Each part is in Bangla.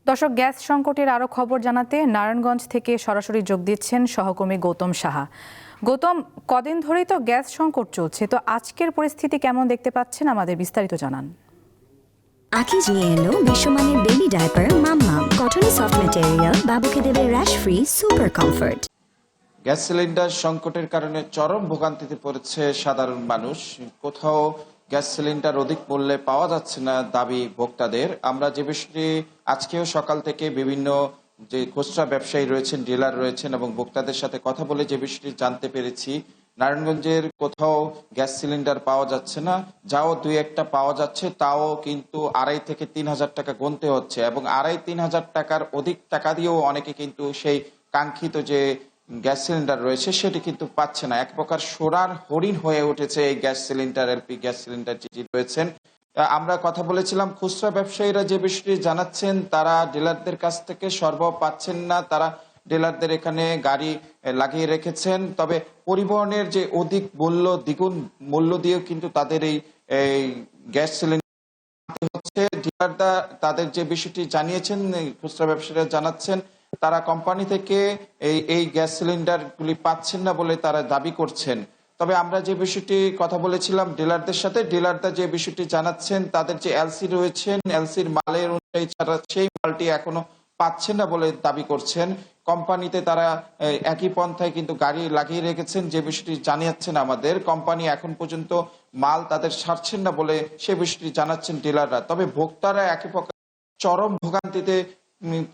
দর্শক, গ্যাস সংকটের আরো খবর জানাতে নারায়ণগঞ্জ থেকে সরাসরি যোগ দিচ্ছেন সহকর্মী গৌতম সাহা। গৌতম, কদিন ধরেই তো গ্যাস সংকট চলছে, তো আজকের পরিস্থিতি কেমন দেখতে পাচ্ছেন, আমাদের বিস্তারিত জানান। আকিজ নিয়ে এলো বিশ্বমানের বেবি ডায়াপার মাম্মা, কটনে সফট ম্যাটেরিয়াল, বাবুকে দেবে rash free super comfort. Gas cylinder সংকটের কারণে চরম ভোগান্তিতে পড়েছে সাধারণ মানুষ। কোথাও গ্যাস সিলিন্ডার অধিক মূল্যে পাওয়া যাচ্ছে না দাবি ভোক্তাদের। আমরা যে বিষয়টি আজকেও সকাল থেকে বিভিন্ন যে খুচরা ব্যবসায়ী রয়েছেন, ডিলার রয়েছেন এবং ভোক্তাদের সাথে কথা বলে যে বিষয়টি জানতে পেরেছি, নারায়ণগঞ্জের কোথাও গ্যাস সিলিন্ডার পাওয়া যাচ্ছে না, যাও দুই একটা পাওয়া যাচ্ছে, তাও কিন্তু 2,500 থেকে 3,000 টাকা গুনতে হচ্ছে এবং 2,500-3,000 টাকার অধিক টাকা দিয়েও অনেকে কিন্তু সেই কাঙ্ক্ষিত যে গ্যাস সিলিন্ডার রয়েছে সেটি কিন্তু পাচ্ছে না। এক প্রকার সোনার হরিণ হয়ে উঠেছে এই gas cylinder, LP gas cylinder যেটি রয়েছেন। আমরা কথা বলেছিলাম, খুচরা ব্যবসায়ীরা যে বিষয়টি জানাচ্ছেন, তারা ডিলারদের কাছ থেকে সরবরাহ পাচ্ছেন না, তারা ডিলারদের এখানে গাড়ি লাগিয়ে রেখেছেন। তবে পরিবহনের যে অধিক মূল্য, দ্বিগুণ মূল্য দিয়েও কিন্তু তাদের এই গ্যাস সিলিন্ডার হচ্ছে। ডিলাররা তাদের যে বিষয়টি জানিয়েছেন, খুচরা ব্যবসায়ীরা জানাচ্ছেন তারা কোম্পানি থেকে এই গ্যাস সিলিন্ডার গুলি পাচ্ছেন না বলে তারা দাবি করছেন। তবে আমরা যে বিষয়টি কথা বলেছিলাম ডিলারদের সাথে, ডিলাররা যে বিষয়টি জানাচ্ছেন, তাদের যে এলসি রয়েছেন, এলসির মালের অনুযায়ী ছাড়া সেই মালটি এখনো পাচ্ছেন না বলে দাবি করছেন। কোম্পানিতে তারা একই পন্থায় কিন্তু গাড়ি লাগিয়ে রেখেছেন, যে বিষয়টি জানিয়েছেন আমাদের। কোম্পানি এখন পর্যন্ত মাল তাদের ছাড়ছেন না বলে সে বিষয়টি জানাচ্ছেন ডিলাররা। তবে ভোক্তারা একই প্রকার চরম ভোগান্তিতে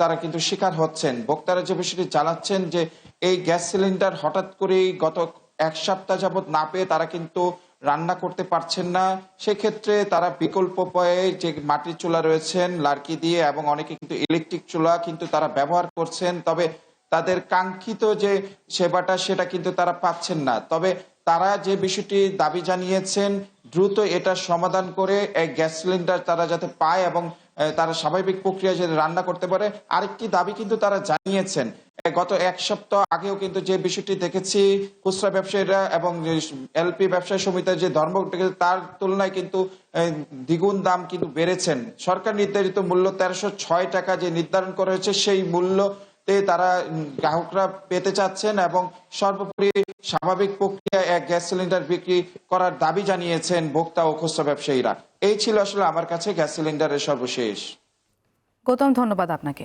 তারা কিন্তু শিকার হচ্ছেন। ভোক্তারা যে বিষয়টি জানাচ্ছেন যে এই গ্যাস সিলিন্ডার হঠাৎ করেই গত এক সপ্তাহ যাবত না পেয়ে তারা কিন্তু রান্না করতে পারছেন না। সেক্ষেত্রে তারা বিকল্প উপায়ে যে মাটির চুলা রয়েছেন লার্কি দিয়ে, এবং অনেকে কিন্তু ইলেকট্রিক চুলা কিন্তু তারা ব্যবহার করছেন। তবে তাদের কাঙ্ক্ষিত যে সেবাটা সেটা কিন্তু তারা পাচ্ছেন না। তবে তারা যে বিষয়টি দাবি জানিয়েছেন, দ্রুত এটা সমাধান করে এই গ্যাস সিলিন্ডার তারা যাতে পায় এবং তারা স্বাভাবিক প্রক্রিয়া যাতে রান্না করতে পারে। আরেকটি দাবি কিন্তু তারা জানিয়েছেন, গত এক সপ্তাহ আগেও কিন্তু যে বিষয়টি দেখেছি, খুচরা ব্যবসায়ীরা এবং এলপি ব্যবসায়ী সমিতির যে ধর্ম, তার তুলনায় কিন্তু দ্বিগুণ দাম কিন্তু বেড়েছেন। সরকার নির্ধারিত মূল্য 1306 টাকা যে নির্ধারণ করা হয়েছে, সেই মূল্যতে তারা গ্রাহকরা পেতে চাচ্ছেন এবং সর্বোপরি স্বাভাবিক প্রক্রিয়া এক গ্যাস সিলিন্ডার বিক্রি করার দাবি জানিয়েছেন ভোক্তা ও খুচরা ব্যবসায়ীরা। এই ছিল আসলে আমার কাছে গ্যাস সিলিন্ডারের সর্বশেষ। গৌতম, ধন্যবাদ আপনাকে।